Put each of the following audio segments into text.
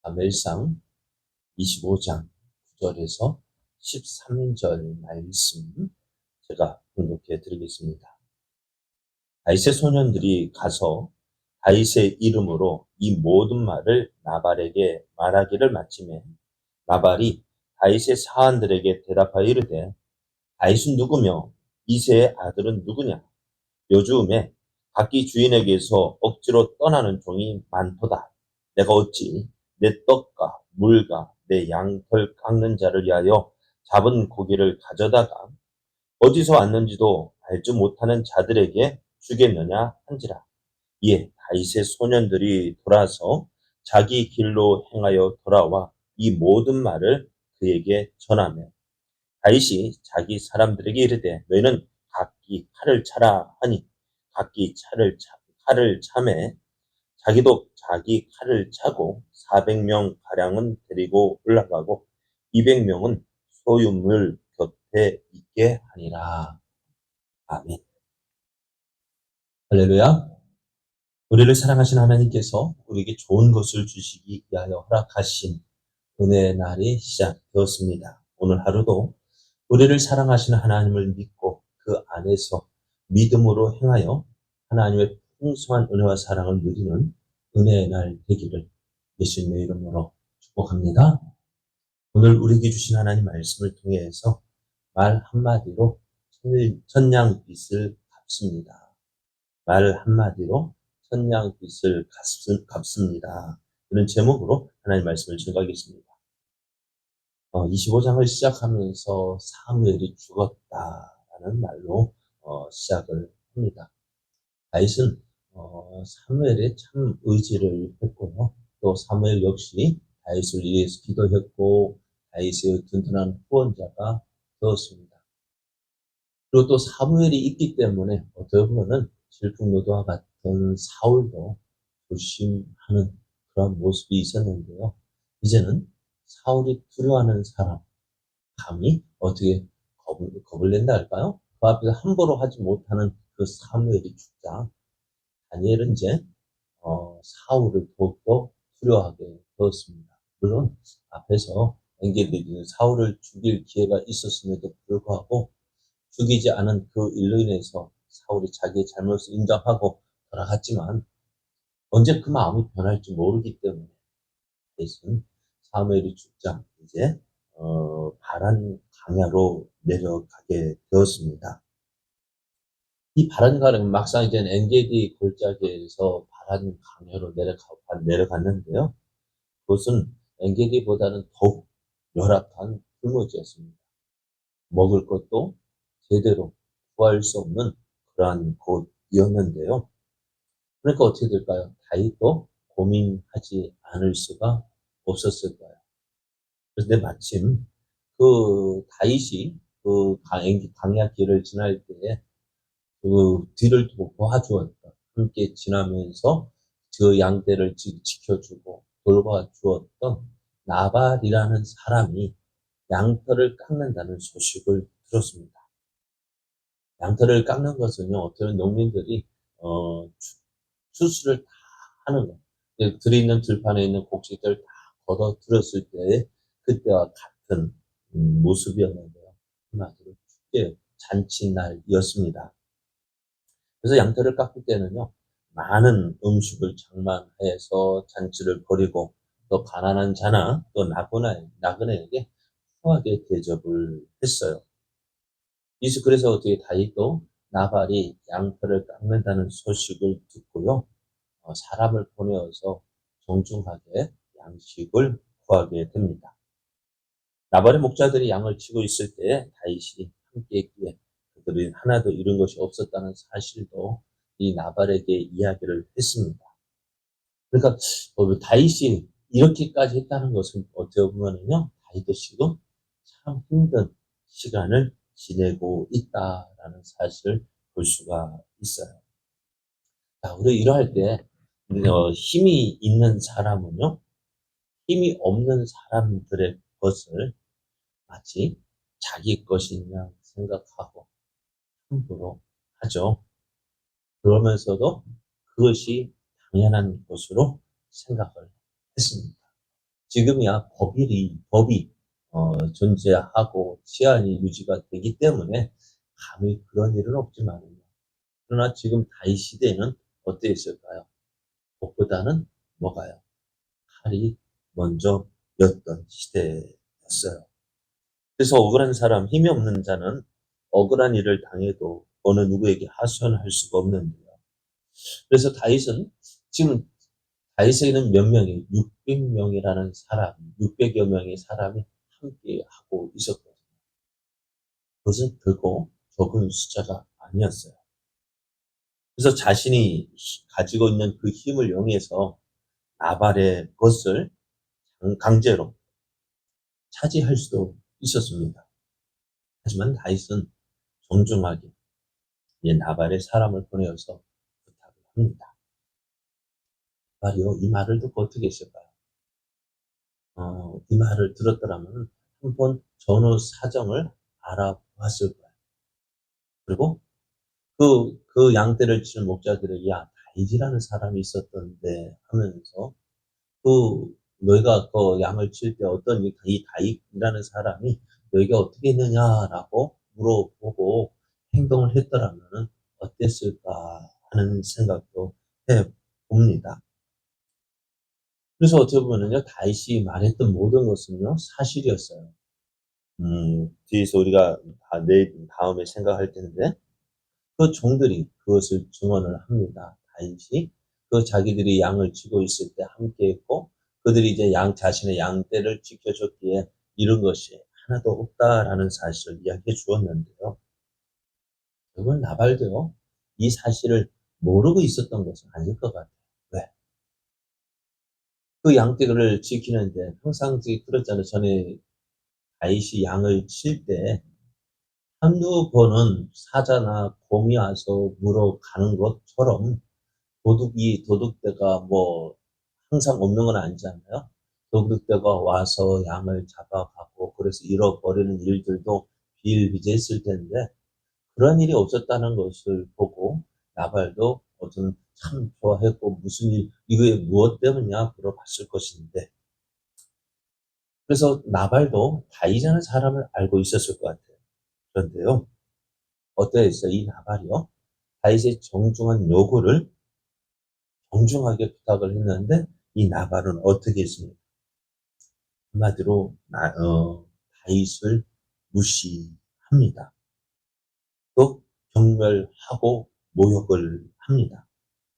사무엘상 25장 9절에서 13절 말씀 제가 공독해 드리겠습니다. 다윗의 소년들이 가서 다윗의 이름으로 이 모든 말을 나발에게 말하기를 마치매 나발이 다윗의 사환들에게 대답하여 이르되 다윗은 누구며 이새의 아들은 누구냐? 요즘에 각기 주인에게서 억지로 떠나는 종이 많도다. 내가 어찌 내 떡과 물과 내 양털 깎는 자를 위하여 잡은 고기를 가져다가 어디서 왔는지도 알지 못하는 자들에게 주겠느냐 한지라. 이에 다윗의 소년들이 돌아서 자기 길로 행하여 돌아와 이 모든 말을 그에게 전하며 다윗이 자기 사람들에게 이르되 너희는 각기 칼을 차라 하니 각기 칼을 차매 자기도 자기 칼을 차고 400명 가량은 데리고 올라가고 200명은 소유물 곁에 있게 하니라. 아멘. 할렐루야. 우리를 사랑하신 하나님께서 우리에게 좋은 것을 주시기 위하여 허락하신 은혜의 날이 시작되었습니다. 오늘 하루도 우리를 사랑하시는 하나님을 믿고 그 안에서 믿음으로 행하여 하나님의 풍성한 은혜와 사랑을 누리는 은혜의 날 되기를 예수님의 이름으로 축복합니다. 오늘 우리에게 주신 하나님 말씀을 통해서 말 한마디로 천냥빚을 갚습니다. 말 한마디로 천냥빚을 갚습니다. 이런 제목으로 하나님 말씀을 전하겠습니다. 25장을 시작하면서 사무엘이 죽었다라는 말로 시작을 합니다. 다윗은 사무엘에 참 의지를 했고요. 또 사무엘 역시 다윗을 위해서 기도했고 다윗의 든든한 후원자가 되었습니다. 그리고 또 사무엘이 있기 때문에 어떻게 보면은 질풍노도와 같은 사울도 조심하는 그런 모습이 있었는데요. 이제는 사울이 두려워하는 사람, 감히 어떻게 겁을 낸다 할까요? 그 앞에서 함부로 하지 못하는 그 사무엘이 죽자 다니엘은 이제 사울을 더욱더 두려워하게 되었습니다. 물론 앞에서 엔게디 사울을 죽일 기회가 있었음에도 불구하고 죽이지 않은 그 일로 인해서 사울이 자기의 잘못을 인정하고 돌아갔지만 언제 그 마음이 변할지 모르기 때문에 다윗은 사무엘이 죽자 이제 바란 강야로 내려가게 되었습니다. 이 바란 강야는 막상 이제 엔게디 골짜기에서 바란 강야로 내려갔는데요. 그것은 엔게디보다는 더욱 열악한 풀무지였습니다. 먹을 것도 제대로 구할 수 없는 그러한 곳이었는데요. 그러니까 어떻게 될까요? 다윗도 고민하지 않을 수가 없었을 거예요. 그런데 마침 그 다윗이 그 강야 길을 지날 때에 그 뒤를 두고 도와주었던, 함께 지나면서 그 양떼를 지켜주고 돌봐주었던 나발이라는 사람이 양털을 깎는다는 소식을 들었습니다. 양털을 깎는 것은요, 어떤 농민들이 수술을 다 하는 거예요. 들에 있는 들판에 있는 곡식들을 다 걷어 들었을 때 그때와 같은 모습이었는데요. 한마디로 축제 잔치날이었습니다. 그래서 양털을 깎을 때는요, 많은 음식을 장만해서 잔치를 벌이고 또 가난한 자나 또 나그네에게 후하게 대접을 했어요. 그래서 어떻게 다윗도 나발이 양털을 깎는다는 소식을 듣고요, 사람을 보내어서 정중하게 양식을 구하게 됩니다. 나발의 목자들이 양을 치고 있을 때 다윗이 함께 있기에 그들이 하나도 잃은 것이 없었다는 사실도 이 나발에게 이야기를 했습니다. 그러니까 다윗이 이렇게까지 했다는 것은 어떻게 보면은요, 다윗도 지금 참 힘든 시간을 지내고 있다라는 사실을 볼 수가 있어요. 자, 우리 이러할 때 힘이 있는 사람은요, 힘이 없는 사람들의 것을 마치 자기 것이냐 생각하고 함부로 하죠. 그러면서도 그것이 당연한 것으로 생각을 했습니다. 지금이야 법이 존재하고 치안이 유지가 되기 때문에 감히 그런 일은 없지만요. 그러나 지금 다윗 시대에는 어땠을까요? 법보다는 뭐가요? 칼이 먼저였던 시대였어요. 그래서 억울한 사람, 힘이 없는 자는 억울한 일을 당해도 어느 누구에게 하소연할 수가 없는데요. 그래서 다윗은 지금 다윗에게는 몇 명이 600명이라는 사람, 600여 명의 사람이 함께 하고 있었거든요. 그것은 결코 적은 숫자가 아니었어요. 그래서 자신이 가지고 있는 그 힘을 이용해서 나발의 것을 강제로 차지할 수도 있었습니다. 하지만 다윗은 정중하게 나발의 사람을 보내어서 부탁을 합니다. 나발이요, 이 말을 듣고 어떻게 했을까요? 이 말을 들었더라면 한번 전후 사정을 알아봤을 거예요. 그리고 그 양떼를 치는 목자들에게 야, 다윗이라는 사람이 있었던데 하면서 너희가 그 양을 칠 때 어떤 이 다윗이라는 사람이 너희가 어떻게 했느냐라고 물어보고 행동을 했더라면 어땠을까 하는 생각도 해 봅니다. 그래서 어떻게 보면요, 다윗이 말했던 모든 것은요, 사실이었어요. 뒤에서 우리가 다음에 생각할 텐데, 그 종들이 그것을 증언을 합니다. 다윗이 자기들이 양을 치고 있을 때 함께 했고, 그들이 이제 자신의 양떼를 지켜줬기에 이런 것이 하나도 없다라는 사실을 이야기해 주었는데요. 결국은 나발도요, 이 사실을 모르고 있었던 것은 아닐 것 같아요. 왜? 그 양떼를 지키는데 항상 들었잖아요. 전에 다윗이 양을 칠 때 한두 번은 사자나 곰이 와서 물어가는 것처럼 도둑대가 뭐 항상 없는 건 아니잖아요. 도둑대가 와서 양을 잡아가고 그래서 잃어버리는 일들도 비일비재했을 텐데 그런 일이 없었다는 것을 보고 나발도 참 좋아했고 무슨 일, 이게 무엇 때문이냐 물어봤을 것인데 그래서 나발도 다윗이라는 사람을 알고 있었을 것 같아요. 그런데요, 어떠했어요? 이 나발이요, 다윗의 정중한 요구를 정중하게 부탁을 했는데 이 나발은 어떻게 했습니까? 한마디로 다윗을 무시합니다. 또 경멸하고 모욕을 합니다.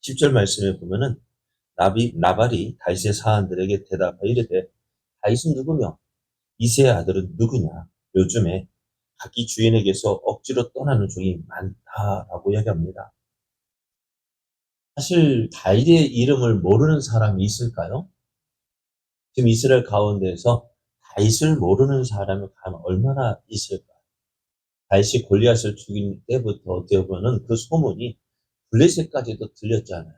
10절 말씀에 보면은 나발이 다윗의 사한들에게 대답하여 이르되 다윗은 누구며 이새의 아들은 누구냐? 요즘에 자기 주인에게서 억지로 떠나는 종이 많다라고 이야기합니다. 사실 다윗의 이름을 모르는 사람이 있을까요? 지금 이스라엘 가운데에서 다윗을 모르는 사람이 과연 얼마나 있을까요? 다윗이 골리앗을 죽인 때부터 어떻게 보면 그 소문이 블레셋까지도 들렸잖아요.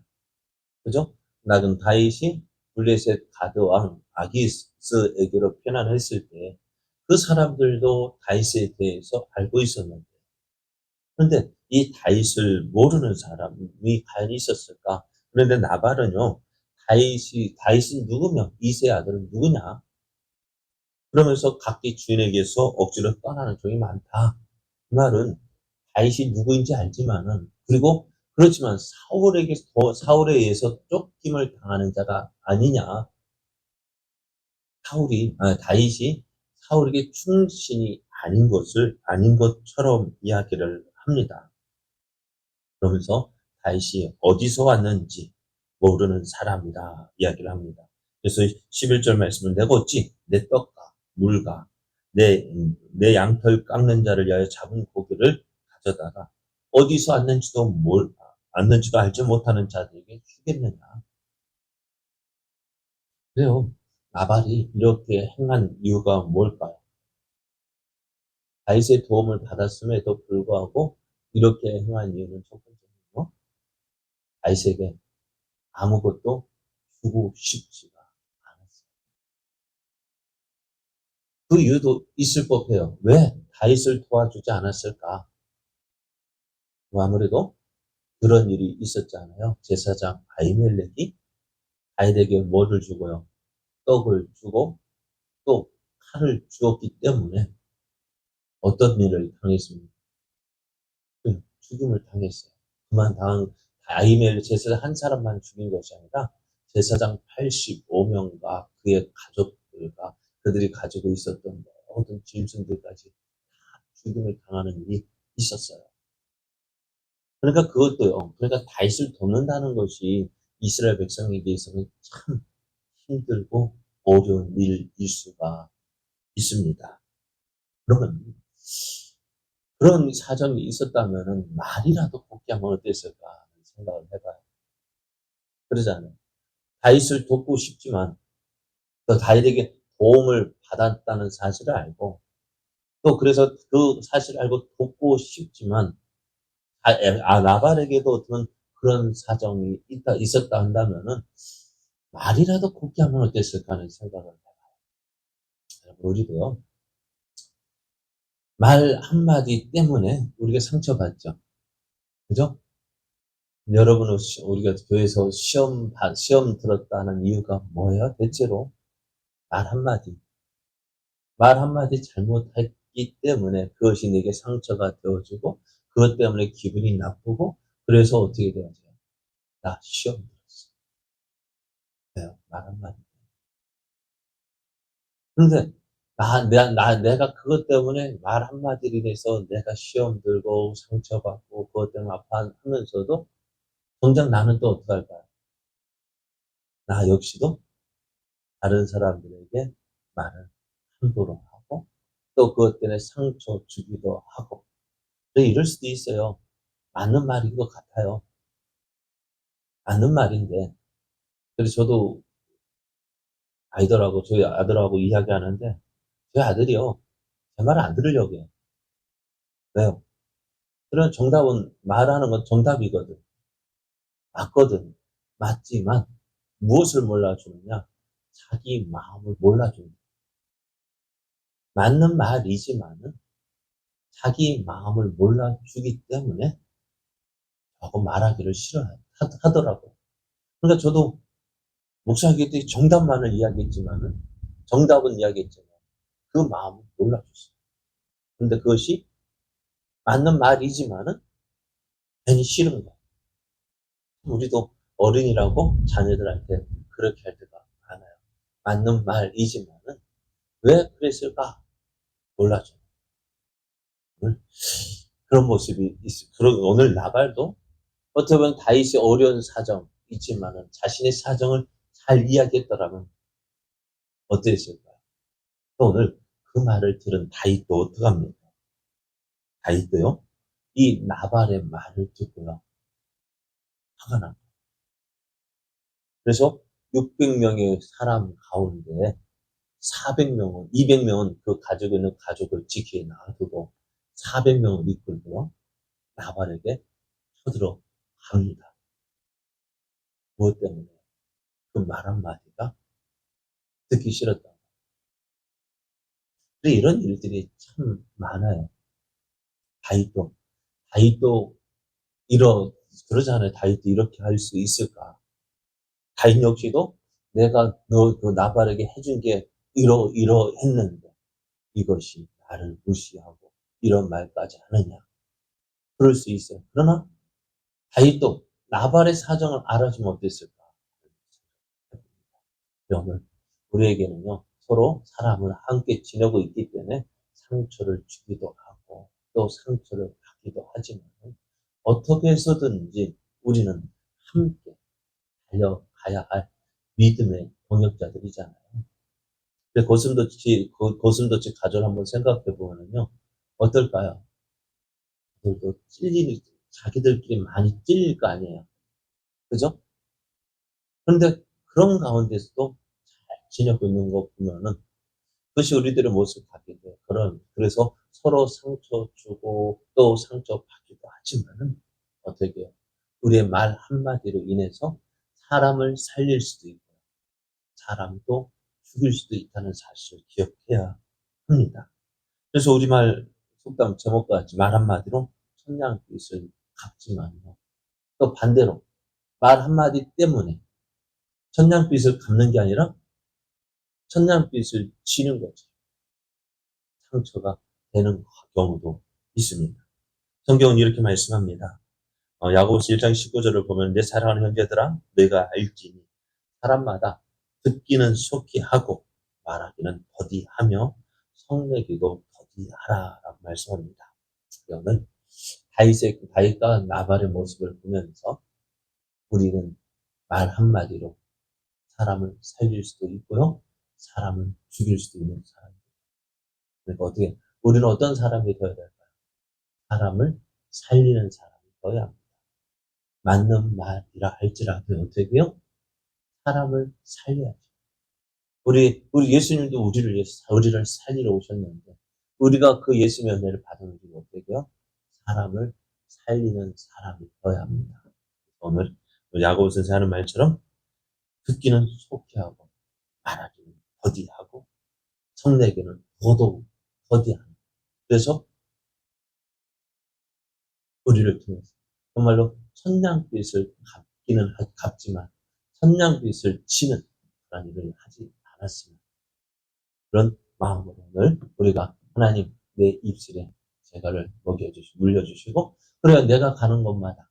그죠? 나중 다윗이 블레셋 가드왕 아기스에게로 편안했을 때 그 사람들도 다윗에 대해서 알고 있었는데 그런데 이 다윗을 모르는 사람이 과연 있었을까? 그런데 나발은요, 다윗은 누구며 이새의 아들은 누구냐? 그러면서 각기 주인에게서 억지로 떠나는 종이 많다. 그 말은 다윗이 누구인지 알지만은 그리고 그렇지만 사울에 의해서 쫓김을 당하는 자가 아니냐. 다윗이 사울에게 충신이 아닌 것처럼 이야기를 합니다. 그러면서 다윗이 어디서 왔는지 모르는 사람이다 이야기를 합니다. 그래서 11절 말씀은 내가 어찌 내 떡과 물과 내 양털 깎는 자를 위하여 잡은 고기를 가져다가 어디서 왔는지도 알지 못하는 자들에게 주겠느냐. 그래요. 나발이 이렇게 행한 이유가 뭘까요? 다윗의 도움을 받았음에도 불구하고 이렇게 행한 이유는 첫 번째는요, 다윗에게 아무것도 주고 싶지가 않았어요. 그 이유도 있을 법해요. 왜 다윗을 도와주지 않았을까? 아무래도 그런 일이 있었잖아요. 제사장 아히멜렉이 다윗에게 뭐를 주고요? 떡을 주고 또 칼을 주었기 때문에 어떤 일을 당했습니까? 죽임을 당했어요. 그만 당한 아히멜 제사장 한 사람만 죽인 것이 아니라 제사장 85명과 그의 가족들과 그들이 가지고 있었던 모든 짐승들까지 다 죽임을 당하는 일이 있었어요. 그러니까 그것도요. 그러니까 다윗을 돕는다는 것이 이스라엘 백성에게서는 참 힘들고 어려운 일일 수가 있습니다. 그러면 그런 사정이 있었다면은 말이라도 곱게 하면 어땠을까 하는 생각을 해봐요. 그러잖아요. 다윗을 돕고 싶지만 또 다윗에게 도움을 받았다는 사실을 알고 또 그래서 그 사실을 알고 돕고 싶지만 나발에게도 어떤 그런 사정이 있었다 한다면은 말이라도 곱게 하면 어땠을까 하는 생각을 해봐요. 우리도요. 말 한마디 때문에 우리가 상처받죠. 그죠? 여러분은 우리가 교회에서 시험 들었다는 이유가 뭐예요? 대체로 말 한마디. 말 한마디 잘못했기 때문에 그것이 내게 상처가 되어지고 그것 때문에 기분이 나쁘고 그래서 어떻게 되어져요? 나 시험 들었어. 왜요? 말 한마디. 그런데 내가 그것 때문에 말 한마디로 인해서 내가 시험 들고 상처받고 그것 때문에 아파하면서도 정작 나는 또 어떡할까요? 나 역시도 다른 사람들에게 말을 함부로 하고 또 그것 때문에 상처 주기도 하고 이럴 수도 있어요. 맞는 말인 것 같아요. 맞는 말인데 그래서 저도 저희 아들하고 이야기하는데 저희 아들이요. 제 말을 안 들으려고 해요. 왜요? 그런 정답은 말하는 건 정답이거든. 맞거든. 맞지만 무엇을 몰라주느냐? 자기 마음을 몰라준다. 맞는 말이지만은 자기 마음을 몰라주기 때문에 조금 말하기를 싫어하더라고요. 그러니까 저도 목사님께 정답만을 이야기했지만은 정답은 이야기했지만 그 마음을 몰라줬어요. 근데 그것이 맞는 말이지만은 괜히 싫은 거예요. 우리도 어른이라고 자녀들한테 그렇게 할 때가 많아요. 맞는 말이지만은 왜 그랬을까? 몰라줘요. 그런 모습이 있어요. 그리고 오늘 나발도 어떻게 보면 다윗이 어려운 사정 있지만은 자신의 사정을 잘 이야기했더라면 어땠을까요? 또 오늘 그 말을 들은 다윗도 어떡합니까? 다윗도요, 이 나발의 말을 듣고요, 화가 납니다. 그래서 600명의 사람 가운데 200명은 그 가지고 있는 가족을 지키게 놔두고 400명을 이끌고요, 나발에게 쳐들어 갑니다. 무엇 때문에? 그 말 한마디가 듣기 싫었다. 이런 일들이 참 많아요. 다윗도, 다윗도 그러잖아요. 다윗도 이렇게 할 수 있을까? 다윗 역시도 내가 그 나발에게 해준 게 이러했는데 이것이 나를 무시하고 이런 말까지 하느냐. 그럴 수 있어요. 그러나 다윗도 나발의 사정을 알아주면 어땠을까? 오늘 우리에게는요, 서로 사람은 함께 지내고 있기 때문에 상처를 주기도 하고 또 상처를 받기도 하지만 어떻게 해서든지 우리는 함께 달려가야 할 믿음의 동역자들이잖아요. 근데 고슴도치 가족을 한번 생각해 보면요. 어떨까요? 그들도 자기들끼리 많이 찔릴 거 아니에요. 그죠? 그런데 그런 가운데서도 잘 지내고 있는 거 보면은 그것이 우리들의 모습 같기도 해요. 그래서 서로 상처 주고 또 상처 받기도 하지만은 어떻게 해요? 우리의 말 한마디로 인해서 사람을 살릴 수도 있고 사람도 죽일 수도 있다는 사실을 기억해야 합니다. 그래서 우리말 속담 제목과 같이 말 한마디로 천냥빚을 갚지만요. 또 반대로 말 한마디 때문에 천냥빚을 갚는 게 아니라 천냥빚을 지는 거죠. 상처가 되는 경우도 있습니다. 성경은 이렇게 말씀합니다. 야고보서 1장 19절을 보면 내 사랑하는 형제들아 내가 알지니 사람마다 듣기는 속히 하고 말하기는 더디하며 성내기도 더디하라 라고 말씀합니다. 오늘 다윗과 나발의 모습을 보면서 우리는 말 한마디로 사람을 살릴 수도 있고요. 사람을 죽일 수도 있는 사람입니다. 그러니까 우리는 어떤 사람이 되어야 될까요? 사람을 살리는 사람이 되어야 합니다. 맞는 말이라 할지라도 어떻게요? 사람을 살려야죠. 우리 예수님도 우리를 살리러 오셨는데, 우리가 그 예수님의 은혜를 받은 우리가 어떻게요? 사람을 살리는 사람이 되어야 합니다. 오늘 야고보 선생이 하는 말처럼 듣기는 속히 하고 말하기는 더디하고 성내기는 더더욱 더디하다. 그래서 우리를 통해서 정말로 천냥빚을 갚지만 천냥빚을 치는 그런 일을 하지 않았습니다. 그런 마음으로 오늘 우리가 하나님 내 입술에 재갈을 물려주시고 그래야 내가 가는 곳마다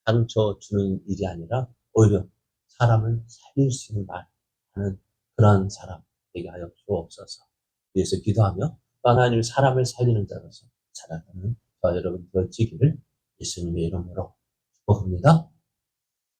상처 주는 일이 아니라 오히려 사람을 살릴 수 있는 말 하는 그러한 사람 되게 하여 주옵소서. 위해서 기도하며 또 하나님 사람을 살리는 자로서 살아가는 저와 여러분 되어지기를 예수님의 이름으로 축복합니다.